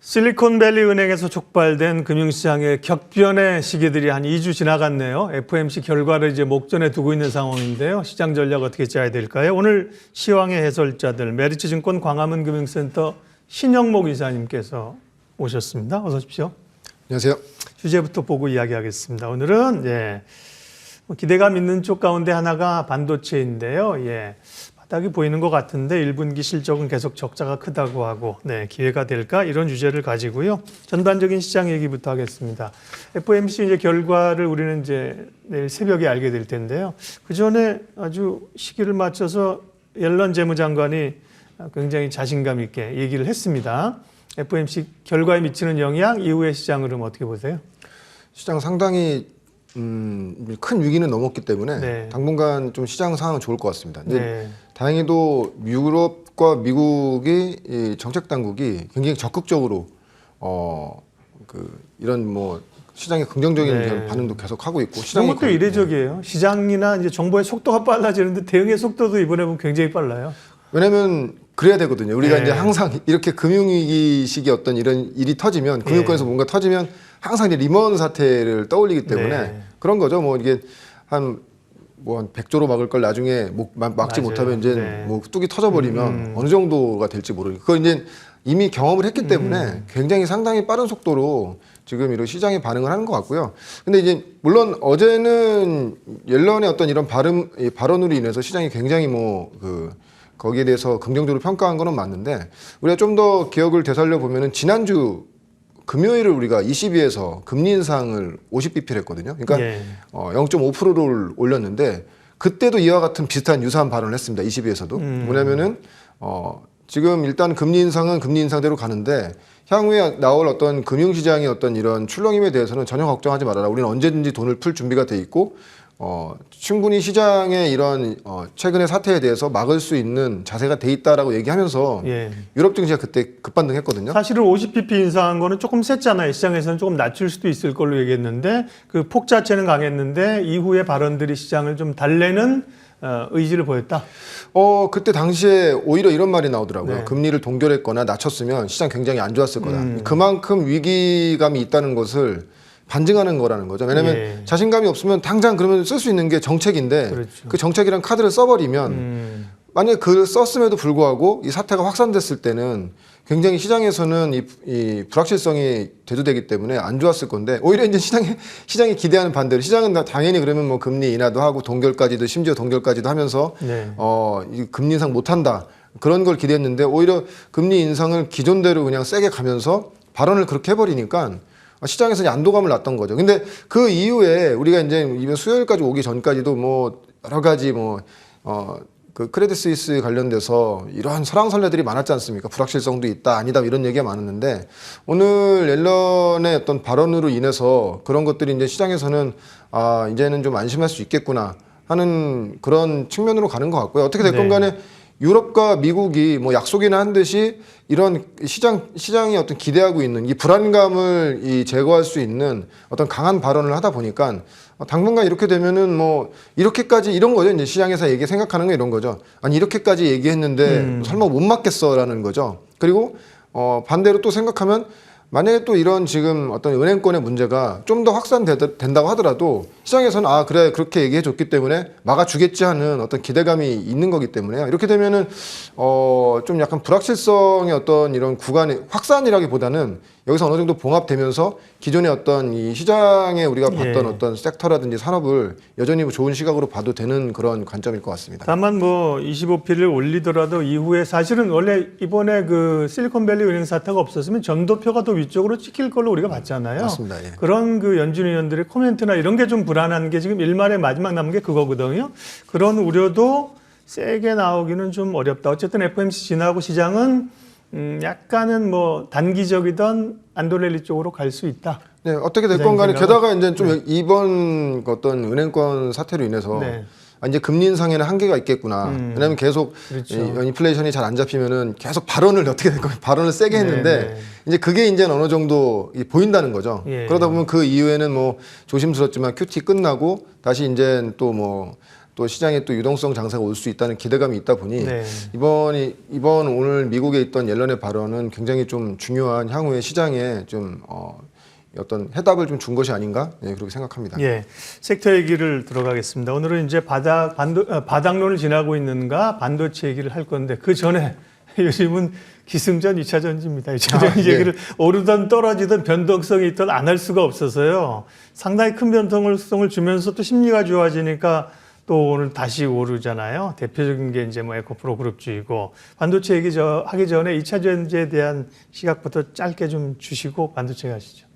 실리콘밸리 은행에서 촉발된 금융시장의 격변의 시기들이 한 2주 지나갔네요. FOMC 결과를 이제 목전에 두고 있는 상황인데요. 시장 전략 어떻게 짜야 될까요? 오늘 시황의 해설자들 메리츠증권 광화문 금융센터 신영목 이사님께서 오셨습니다. 어서 오십시오. 안녕하세요. 주제부터 보고 이야기하겠습니다. 오늘은 기대감 있는 쪽 가운데 하나가 반도체인데요. 바닥이 보이는 것 같은데 1분기 실적은 계속 적자가 크다고 하고 기회가 될까 이런 주제를 가지고요. 전반적인 시장 얘기부터 하겠습니다. FOMC 이제 결과를 우리는 이제 내일 새벽에 알게 될 텐데요. 그 전에 아주 시기를 맞춰서 옐런 재무장관이 굉장히 자신감 있게 얘기를 했습니다. FOMC 결과에 미치는 영향, 이후의 시장 흐름 어떻게 보세요? 시장 상당히 큰 위기는 넘었기 때문에 당분간 좀 시장 상황은 좋을 것 같습니다. 다행히도 유럽과 미국이 이 정책 당국이 굉장히 적극적으로 이런 시장의 긍정적인 반응도 계속 하고 있고 시장 것도 이례적이에요. 시장이나 이제 정보의 속도가 빨라지는데 대응의 속도도 이번에 보면 굉장히 빨라요. 왜냐하면 그래야 되거든요. 우리가 이제 항상 이렇게 금융위기 시기 어떤 이런 일이 터지면 금융권에서 뭔가 터지면 항상 이제 리먼 사태를 떠올리기 때문에 그런 거죠. 이게 한 100조로 막을 걸 나중에 막지 못하면 이제 뚝이 터져버리면 어느 정도가 될지 모르니까 그걸 이제 이미 경험을 했기 때문에 굉장히 상당히 빠른 속도로 지금 이런 시장이 반응을 하는 것 같고요. 근데 이제 물론 어제는 옐런의 어떤 이런 발언으로 인해서 시장이 굉장히 거기에 대해서 긍정적으로 평가한 거는 맞는데 우리가 좀 더 기억을 되살려 보면은 지난주 금요일을 우리가 ECB에서 금리 인상을 50bp를 했거든요. 그러니까 0.5%를 올렸는데 그때도 이와 같은 비슷한 유사한 발언을 했습니다. ECB에서도 뭐냐면은 지금 일단 금리 인상은 금리 인상대로 가는데 향후에 나올 어떤 금융시장의 어떤 이런 출렁임에 대해서는 전혀 걱정하지 말아라. 우리는 언제든지 돈을 풀 준비가 돼 있고 충분히 시장의 이런 최근의 사태에 대해서 막을 수 있는 자세가 돼 있다라고 얘기하면서 유럽 증시가 그때 급반등했거든요. 사실은 50bp 인상한 거는 조금 셌잖아요. 시장에서는 조금 낮출 수도 있을 걸로 얘기했는데 그 폭 자체는 강했는데 이후의 발언들이 시장을 좀 달래는 의지를 보였다. 그때 당시에 오히려 이런 말이 나오더라고요. 금리를 동결했거나 낮췄으면 시장 굉장히 안 좋았을 거다. 그만큼 위기감이 있다는 것을 반증하는 거라는 거죠. 왜냐하면 자신감이 없으면 당장 그러면 쓸 수 있는 게 정책인데 그 정책이란 카드를 써버리면 만약에 그걸 썼음에도 불구하고 이 사태가 확산됐을 때는 굉장히 시장에서는 이 불확실성이 대두되기 때문에 안 좋았을 건데 오히려 이제 시장이 기대하는 반대로 시장은 당연히 그러면 금리 인하도 하고 동결까지도 심지어 동결까지도 하면서 이 금리 인상 못한다 그런 걸 기대했는데 오히려 금리 인상을 기존대로 그냥 세게 가면서 발언을 그렇게 해버리니까 시장에서 안도감을 났던 거죠. 근데 그 이후에 우리가 이제 이번 수요일까지 오기 전까지도 여러 가지 그 크레딧 스위스 관련돼서 이러한 설왕설래들이 많았지 않습니까? 불확실성도 있다, 아니다 이런 얘기가 많았는데 오늘 옐런의 어떤 발언으로 인해서 그런 것들이 이제 시장에서는 이제는 좀 안심할 수 있겠구나 하는 그런 측면으로 가는 것 같고요. 어떻게 됐건 간에 유럽과 미국이 약속이나 한 듯이 이런 시장이 어떤 기대하고 있는 이 불안감을 제거할 수 있는 어떤 강한 발언을 하다 보니까 당분간 이렇게 되면은 이렇게까지 이런 거죠. 이제 시장에서 생각하는 게 이런 거죠. 아니 이렇게까지 얘기했는데 설마 못 맞겠어라는 거죠. 그리고 반대로 또 생각하면 만약에 또 이런 지금 어떤 은행권의 문제가 좀 더 확산된다고 하더라도 시장에서는 그래 그렇게 얘기해 줬기 때문에 막아주겠지 하는 어떤 기대감이 있는 거기 때문에요. 이렇게 되면은 좀 약간 불확실성의 어떤 이런 구간의 확산이라기보다는 여기서 어느 정도 봉합되면서 기존의 어떤 이 시장에 우리가 봤던 어떤 섹터라든지 산업을 여전히 좋은 시각으로 봐도 되는 그런 관점일 것 같습니다. 다만 25p를 올리더라도 이후에 사실은 원래 이번에 그 실리콘밸리 은행 사태가 없었으면 전도표가 더 위쪽으로 찍힐 걸로 우리가 봤잖아요. 맞습니다. 그런 그 연준 의원들의 코멘트나 이런 게 좀 불안한 게 지금 일말의 마지막 남은 게 그거거든요. 그런 우려도 세게 나오기는 좀 어렵다. 어쨌든 FOMC 지나고 시장은 약간은 단기적이던 안도렐리 쪽으로 갈 수 있다. 네, 어떻게 됐건 간에 게다가 이제 좀 이번 어떤 은행권 사태로 인해서 이제 금리 인상에는 한계가 있겠구나. 왜냐하면 계속 인플레이션이 잘 안 잡히면은 계속 발언을 어떻게 될 거예요? 발언을 세게 했는데 이제 그게 이제 어느 정도 보인다는 거죠. 그러다 보면 그 이후에는 조심스럽지만 QT 끝나고 다시 이제 또 또 시장에 또 유동성 장세가 올 수 있다는 기대감이 있다 보니 네. 이번 오늘 미국에 있던 옐런의 발언은 굉장히 좀 중요한 향후에 시장에 좀 어떤 해답을 좀 준 것이 아닌가 그렇게 생각합니다. 예, 섹터 얘기를 들어가겠습니다. 오늘은 이제 바닥론을 지나고 있는가 반도체 얘기를 할 건데 그 전에 요즘은 기승전 2차 전지입니다. 2차 전지 얘기를 오르던 떨어지던 변동성이 있던 안 할 수가 없어서요. 상당히 큰 변동성을 주면서 또 심리가 좋아지니까 또 오늘 다시 오르잖아요. 대표적인 게 이제 뭐 에코프로 그룹주이고 반도체 얘기 하기 전에 2차 전지에 대한 시각부터 짧게 좀 주시고 반도체 가시죠.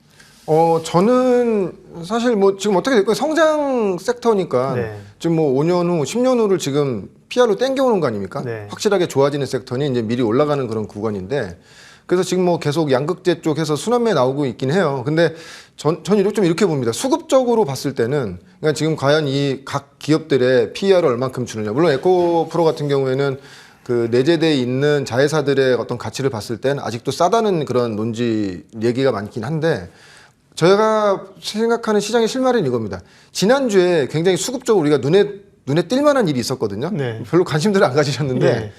저는 사실 뭐 지금 어떻게 될까요? 성장 섹터니까 네. 지금 뭐 5년 후, 10년 후를 지금 PR로 땡겨오는 거 아닙니까? 네. 확실하게 좋아지는 섹터니 이제 미리 올라가는 그런 구간인데 그래서 지금 뭐 계속 양극재 쪽에서 순환매 나오고 있긴 해요. 근데 전 좀 이렇게 봅니다. 수급적으로 봤을 때는 그러니까 지금 과연 이 각 기업들의 PR을 얼만큼 주느냐. 물론 에코프로 같은 경우에는 그 내재되어 있는 자회사들의 어떤 가치를 봤을 땐 아직도 싸다는 그런 논지 얘기가 많긴 한데 저희가 생각하는 시장의 실마리는 이겁니다. 지난주에 굉장히 수급적으로 우리가 눈에 띌 만한 일이 있었거든요. 네. 별로 관심들을 안 가지셨는데 네.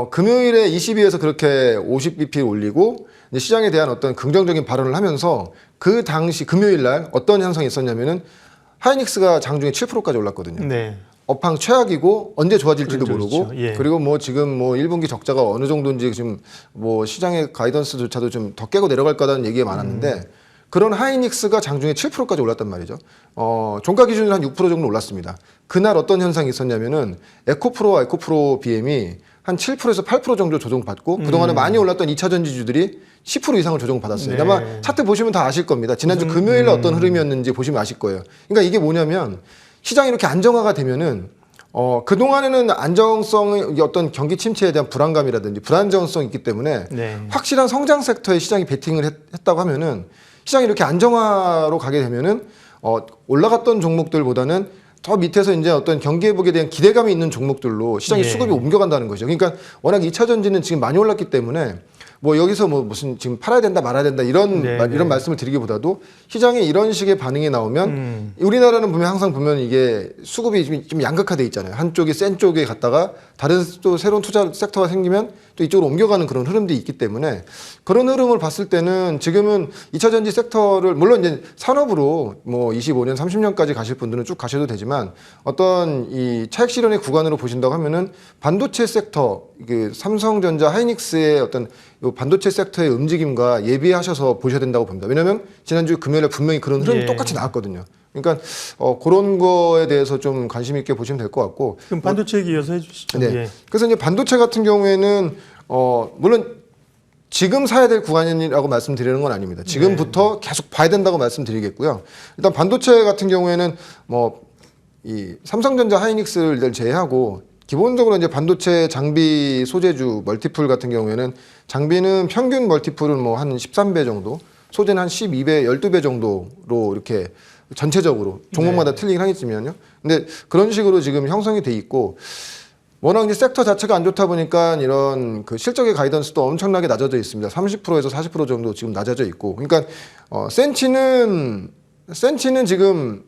금요일에 22에서 그렇게 50bp 올리고 이제 시장에 대한 어떤 긍정적인 발언을 하면서 그 당시 금요일 날 어떤 현상이 있었냐면은 하이닉스가 장중에 7%까지 올랐거든요. 네. 업황 최악이고 언제 좋아질지도 그렇죠, 모르고 그렇죠. 예. 그리고 뭐 지금 뭐 1분기 적자가 어느 정도인지 지금 뭐 시장의 가이던스조차도 좀 더 깨고 내려갈 거라는 얘기가 많았는데 그런 하이닉스가 장중에 7%까지 올랐단 말이죠. 종가 기준으로 한 6% 정도 올랐습니다. 그날 어떤 현상이 있었냐면은 에코프로 BM이 한 7%에서 8% 정도 조정받고 그동안에 많이 올랐던 2차 전지주들이 10% 이상을 조정받았어요. 네. 아마 차트 보시면 다 아실 겁니다. 지난주 금요일에 어떤 흐름이었는지 보시면 아실 거예요. 그러니까 이게 뭐냐면 시장이 이렇게 안정화가 되면은 그동안에는 안정성의 어떤 경기 침체에 대한 불안감이라든지 불안정성이 있기 때문에 네. 확실한 성장 섹터에 시장이 베팅을 했다고 하면은 시장이 이렇게 안정화로 가게 되면은 올라갔던 종목들보다는 더 밑에서 이제 어떤 경기 회복에 대한 기대감이 있는 종목들로 시장의 예. 수급이 옮겨간다는 거죠. 그러니까 워낙 2차 전지는 지금 많이 올랐기 때문에 뭐 여기서 뭐 무슨 지금 팔아야 된다 말아야 된다 이런 네, 이런 말씀을 드리기보다도 시장에 이런 식의 반응이 나오면 우리나라는 보면 항상 보면 이게 수급이 좀 양극화돼 있잖아요. 한쪽이 센 쪽에 갔다가 다른 또 새로운 투자 섹터가 생기면 또 이쪽으로 옮겨가는 그런 흐름들이 있기 때문에 그런 흐름을 봤을 때는 지금은 2차 전지 섹터를 물론 이제 산업으로 뭐 25년, 30년까지 가실 분들은 쭉 가셔도 되지만 어떤 이 차익 실현의 구간으로 보신다고 하면은 반도체 섹터, 그 삼성전자, 하이닉스의 어떤 요 반도체 섹터의 움직임과 예비하셔서 보셔야 된다고 봅니다. 왜냐하면 지난주 금요일에 분명히 그런 흐름이 예. 똑같이 나왔거든요. 그러니까 그런 거에 대해서 좀 관심 있게 보시면 될 것 같고. 그럼 반도체 얘기 이어서 해주시죠. 네. 예. 그래서 이제 반도체 같은 경우에는 물론 지금 사야 될 구간이라고 말씀드리는 건 아닙니다. 지금부터 계속 봐야 된다고 말씀드리겠고요. 일단 반도체 같은 경우에는 뭐 이 삼성전자, 하이닉스를 제외하고 기본적으로 이제 반도체 장비 소재주 멀티플 같은 경우에는 장비는 평균 멀티플은 뭐 한 13배 정도, 소재는 한 12배, 12배 정도로 이렇게 전체적으로 종목마다 틀리긴 하겠지만요. 근데 그런 식으로 지금 형성이 돼 있고 워낙 이제 섹터 자체가 안 좋다 보니까 이런 그 실적의 가이던스도 엄청나게 낮아져 있습니다. 30%에서 40% 정도 지금 낮아져 있고. 그러니까 센치는 지금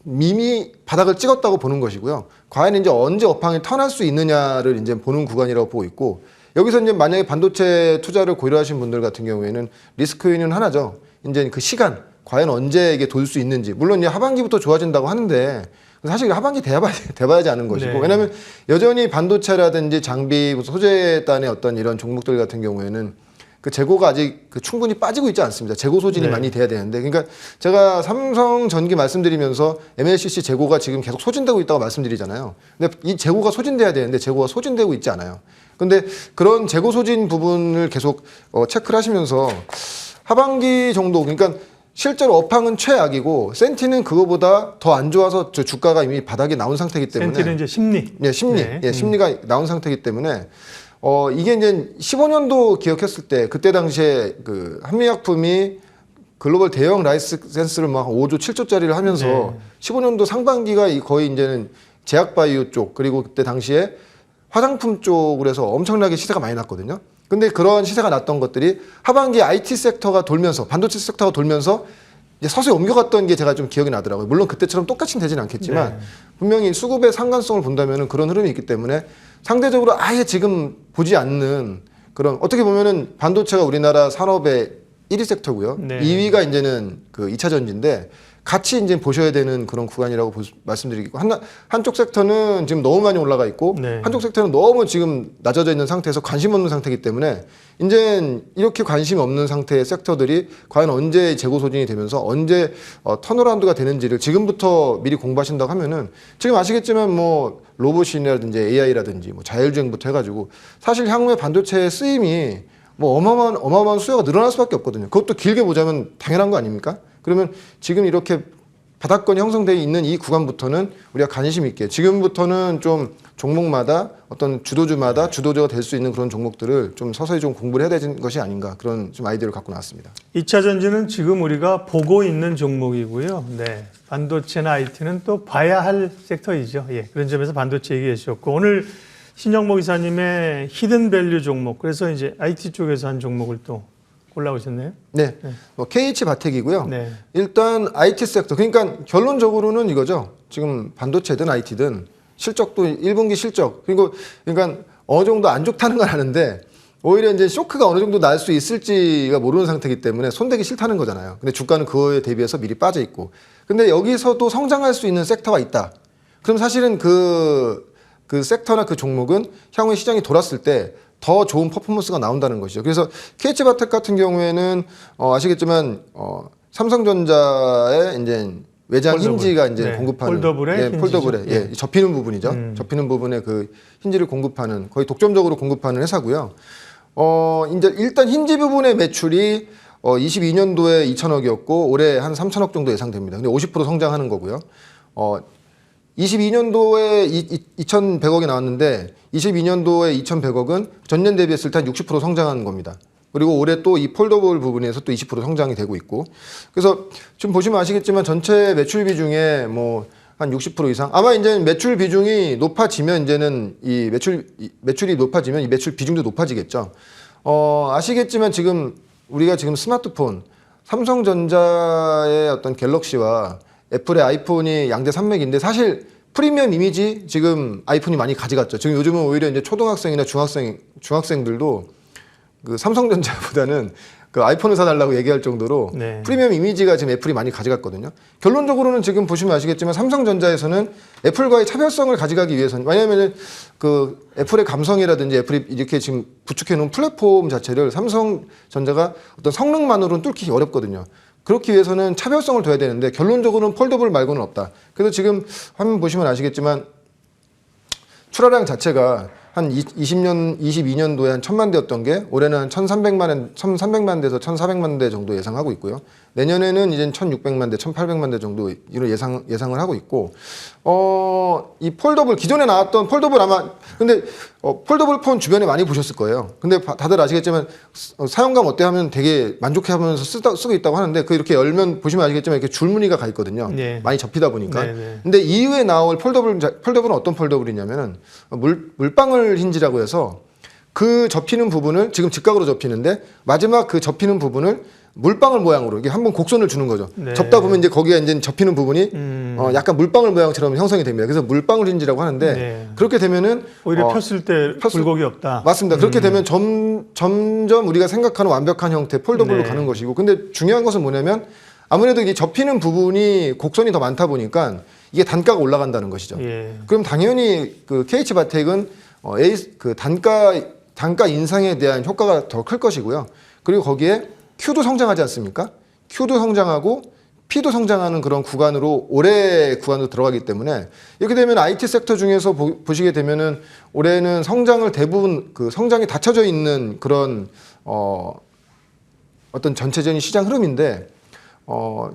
이미 바닥을 찍었다고 보는 것이고요. 과연 이제 언제 업황이 턴할 수 있느냐를 이제 보는 구간이라고 보고 있고 여기서 이제 만약에 반도체 투자를 고려하신 분들 같은 경우에는 리스크 요인은 하나죠. 이제 그 시간, 과연 언제 이게 돌 수 있는지. 물론 이제 하반기부터 좋아진다고 하는데 사실 하반기 돼봐야지 아는 것이고. 네. 왜냐하면 여전히 반도체라든지 장비, 소재단의 어떤 이런 종목들 같은 경우에는 그 재고가 아직 충분히 빠지고 있지 않습니다. 재고 소진이 네. 많이 돼야 되는데, 그러니까 제가 삼성전기 말씀드리면서 MLCC 재고가 지금 계속 소진되고 있다고 말씀드리잖아요. 근데 이 재고가 소진돼야 되는데 재고가 소진되고 있지 않아요. 근데 그런 재고 소진 부분을 계속 체크를 하시면서 하반기 정도, 그러니까 실제로 업황은 최악이고 센티는 그거보다 더 안 좋아서 저 주가가 이미 바닥에 나온 상태이기 때문에 센티는 이제 심리. 예, 심리. 네. 예, 심리가 나온 상태이기 때문에 이게 이제 15년도 기억했을 때 그때 당시에 그 한미약품이 글로벌 대형 라이센스를 막 5조, 7조짜리를 하면서 네. 15년도 상반기가 거의 이제는 제약바이오 쪽 그리고 그때 당시에 화장품 쪽으로 해서 엄청나게 시세가 많이 났거든요. 근데 그런 시세가 났던 것들이 하반기 IT 섹터가 돌면서 반도체 섹터가 돌면서 이제 서서히 옮겨갔던 게 제가 좀 기억이 나더라고요. 물론 그때처럼 똑같이 되지는 않겠지만 네. 분명히 수급의 상관성을 본다면 그런 흐름이 있기 때문에 상대적으로 아예 지금 보지 않는 그런 어떻게 보면은 반도체가 우리나라 산업의 1위 섹터고요. 네. 2위가 이제는 그 2차 전지인데 같이 이제 보셔야 되는 그런 구간이라고 말씀드리고 한쪽 섹터는 지금 너무 많이 올라가 있고 네. 한쪽 섹터는 너무 지금 낮아져 있는 상태에서 관심 없는 상태이기 때문에 이제 이렇게 관심 없는 상태의 섹터들이 과연 언제 재고 소진이 되면서 언제 턴어라운드가 되는지를 지금부터 미리 공부하신다고 하면은 지금 아시겠지만 뭐 로봇이라든지 AI라든지 뭐 자율주행부터 해가지고 사실 향후에 반도체의 쓰임이 뭐 어마어마한 수요가 늘어날 수밖에 없거든요. 그것도 길게 보자면 당연한 거 아닙니까? 그러면 지금 이렇게 바닥권이 형성되어 있는 이 구간부터는 우리가 관심 있게 지금부터는 좀 종목마다 어떤 주도주가 될 수 있는 그런 종목들을 좀 서서히 좀 공부를 해야 되는 것이 아닌가 그런 좀 아이디어를 갖고 나왔습니다. 2차 전지는 지금 우리가 보고 있는 종목이고요. 네. 반도체나 IT는 또 봐야 할 섹터이죠. 예. 그런 점에서 반도체 얘기해 주셨고 오늘 신영목 이사님의 히든밸류 종목 그래서 이제 IT 쪽에서 한 종목을 또 골라오셨네요. 네. 뭐 KH 바텍이고요. 네. 일단 IT 섹터 그러니까 결론적으로는 이거죠. 지금 반도체든 IT든 실적도 1분기 실적 그리고 그러니까 어느 정도 안 좋다는 건 아는데 오히려 이제 쇼크가 어느 정도 날 수 있을지가 모르는 상태이기 때문에 손대기 싫다는 거잖아요. 근데 주가는 그거에 대비해서 미리 빠져 있고. 근데 여기서도 성장할 수 있는 섹터가 있다. 그럼 사실은 그 섹터나 그 종목은 향후에 시장이 돌았을 때 더 좋은 퍼포먼스가 나온다는 것이죠. 그래서 KH바텍 같은 경우에는 아시겠지만 삼성전자의 이제 외장 폴더블. 힌지가 이제 네. 공급하는 폴더블의 힌지죠. 폴더블에 네. 접히는 부분이죠. 접히는 부분에 그 힌지를 공급하는 거의 독점적으로 공급하는 회사고요. 이제 일단 힌지 부분의 매출이 22년도에 2천억이었고 올해 한 3천억 정도 예상됩니다. 근데 50% 성장하는 거고요. 22년도에 2,100억이 나왔는데 22년도에 2,100억은 전년 대비했을 때 한 60% 성장한 겁니다. 그리고 올해 또 이 폴더블 부분에서 또 20% 성장이 되고 있고 그래서 지금 보시면 아시겠지만 전체 매출 비중에 뭐 한 60% 이상 아마 이제 매출 비중이 높아지면 이제는 이 매출이 높아지면 이 매출 비중도 높아지겠죠. 아시겠지만 지금 우리가 지금 스마트폰 삼성전자의 어떤 갤럭시와 애플의 아이폰이 양대 산맥인데 사실 프리미엄 이미지 지금 아이폰이 많이 가져갔죠. 지금 요즘은 오히려 이제 초등학생이나 중학생들도 그 삼성전자보다는 그 아이폰을 사달라고 얘기할 정도로 네. 프리미엄 이미지가 지금 애플이 많이 가져갔거든요. 결론적으로는 지금 보시면 아시겠지만 삼성전자에서는 애플과의 차별성을 가져가기 위해서는 왜냐하면 그 애플의 감성이라든지 애플이 이렇게 지금 구축해 놓은 플랫폼 자체를 삼성전자가 어떤 성능만으로는 뚫기 어렵거든요. 그렇기 위해서는 차별성을 둬야 되는데 결론적으로는 폴더블 말고는 없다. 그래서 지금 화면 보시면 아시겠지만 출하량 자체가 한 22년도에 한 1,000만 대였던 게 올해는 한 1,300만 대에서 1,400만 대 정도 예상하고 있고요. 내년에는 이제 1,600만 대, 1,800만 대 정도 이런 예상을 하고 있고, 이 폴더블 기존에 나왔던 폴더블 아마 근데 폴더블 폰 주변에 많이 보셨을 거예요. 근데 다들 아시겠지만 사용감 어때 하면 되게 만족해하면서 쓰고 있다고 하는데 그 이렇게 열면 보시면 아시겠지만 이렇게 줄무늬가 가 있거든요. 네. 많이 접히다 보니까. 네, 네. 근데 이후에 나올 폴더블은 어떤 폴더블이냐면은 물방울 힌지라고 해서 그 접히는 부분을 지금 직각으로 접히는데 마지막 그 접히는 부분을 물방울 모양으로 이게 한번 곡선을 주는 거죠. 네. 접다 보면 이제 거기에 이제 접히는 부분이 약간 물방울 모양처럼 형성이 됩니다. 그래서 물방울 힌지라고 하는데 네. 그렇게 되면은 오히려 폈을 때 굴곡이 없다. 맞습니다. 그렇게 되면 점점 우리가 생각하는 완벽한 형태 폴더블로 네. 가는 것이고 근데 중요한 것은 뭐냐면 아무래도 이게 접히는 부분이 곡선이 더 많다 보니까 이게 단가가 올라간다는 것이죠. 예. 그럼 당연히 그 KH바텍은 그 단가 인상에 대한 효과가 더 클 것이고요. 그리고 거기에 Q도 성장하지 않습니까? Q도 성장하고 P도 성장하는 그런 구간으로 올해 구간으로 들어가기 때문에 이렇게 되면 IT 섹터 중에서 보시게 되면은 올해는 성장을 대부분 그 성장이 닫혀져 있는 그런 어떤 전체적인 시장 흐름인데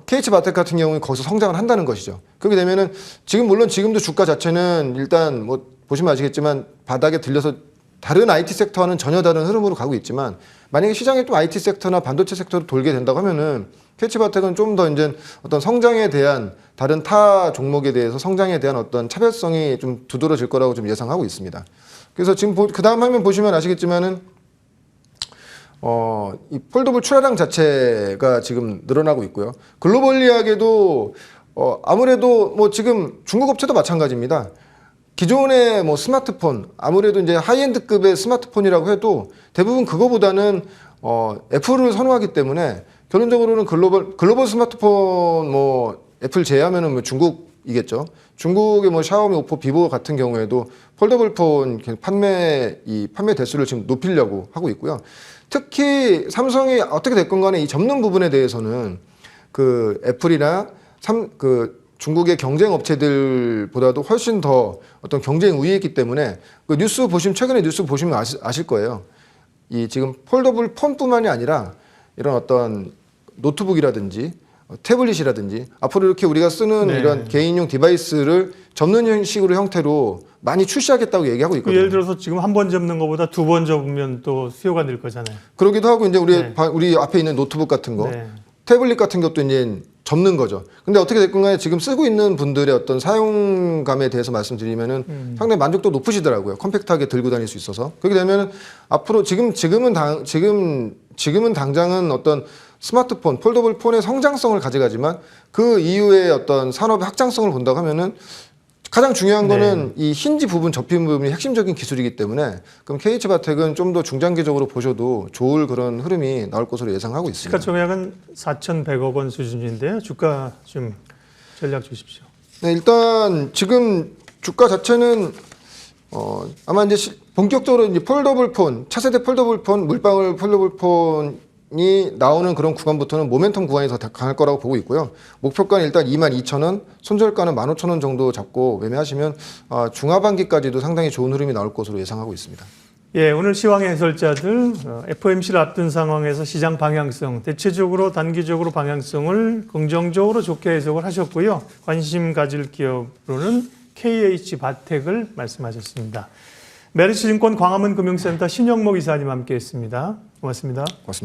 KH바텍 같은 경우는 거기서 성장을 한다는 것이죠. 그렇게 되면은 지금 물론 지금도 주가 자체는 일단 뭐 보시면 아시겠지만 바닥에 들려서 다른 IT 섹터와는 전혀 다른 흐름으로 가고 있지만 만약에 시장이 또 IT 섹터나 반도체 섹터로 돌게 된다고 하면은 KH바텍은 좀 더 이제 어떤 성장에 대한 다른 타 종목에 대해서 성장에 대한 어떤 차별성이 좀 두드러질 거라고 좀 예상하고 있습니다. 그래서 지금 그 다음 화면 보시면 아시겠지만은 이 폴더블 출하량 자체가 지금 늘어나고 있고요. 글로벌리하게도 아무래도 뭐 지금 중국 업체도 마찬가지입니다. 기존의 뭐 스마트폰, 아무래도 이제 하이엔드급의 스마트폰이라고 해도 대부분 그거보다는 애플을 선호하기 때문에 결론적으로는 글로벌 스마트폰 뭐 애플 제외하면은 뭐 중국이겠죠. 중국의 뭐 샤오미, 오포, 비보 같은 경우에도 폴더블 폰 판매 대수를 지금 높이려고 하고 있고요. 특히 삼성이 어떻게 됐건 간에 이 접는 부분에 대해서는 그 애플이나 중국의 경쟁 업체들보다도 훨씬 더 어떤 경쟁 우위에 있기 때문에 그 최근에 뉴스 보시면 아실 거예요. 이 지금 폴더블 폰뿐만이 아니라 이런 어떤 노트북이라든지 태블릿이라든지 앞으로 이렇게 우리가 쓰는 네. 이런 개인용 디바이스를 접는 형태로 많이 출시하겠다고 얘기하고 있거든요. 예를 들어서 지금 한 번 접는 것보다 두 번 접으면 또 수요가 늘 거잖아요. 그러기도 하고 이제 네. 우리 앞에 있는 노트북 같은 거, 네. 태블릿 같은 것도 이제 접는 거죠. 근데 어떻게 됐건 간에 지금 쓰고 있는 분들의 어떤 사용감에 대해서 말씀드리면은 상당히 만족도 높으시더라고요. 컴팩트하게 들고 다닐 수 있어서. 그렇게 되면은 앞으로 지금은 당장은 어떤 스마트폰, 폴더블 폰의 성장성을 가져가지만 그 이후에 어떤 산업의 확장성을 본다고 하면은 가장 중요한 거는 이 힌지 부분, 접힌 부분이 핵심적인 기술이기 때문에 그럼 KH바텍은 좀 더 중장기적으로 보셔도 좋을 그런 흐름이 나올 것으로 예상하고 있습니다. 시가 총액은 4,100억 원 수준인데요. 주가 좀 전략 주십시오. 네, 일단 지금 주가 자체는 아마 이제 본격적으로 이제 폴더블 폰, 차세대 폴더블 폰, 물방울 폴더블 폰이 나오는 그런 구간부터는 모멘텀 구간이 더 강할 거라고 보고 있고요. 목표가는 일단 22,000원, 손절가는 15,000원 정도 잡고 매매하시면 중하반기까지도 상당히 좋은 흐름이 나올 것으로 예상하고 있습니다. 예, 오늘 시황의 해설자들 FOMC를 앞둔 상황에서 시장 방향성, 대체적으로 단기적으로 방향성을 긍정적으로 좋게 해석을 하셨고요. 관심 가질 기업으로는 KH바텍을 말씀하셨습니다. 메리츠증권 광화문 금융센터 신영목 이사님 함께했습니다. 고맙습니다. 고맙습니다.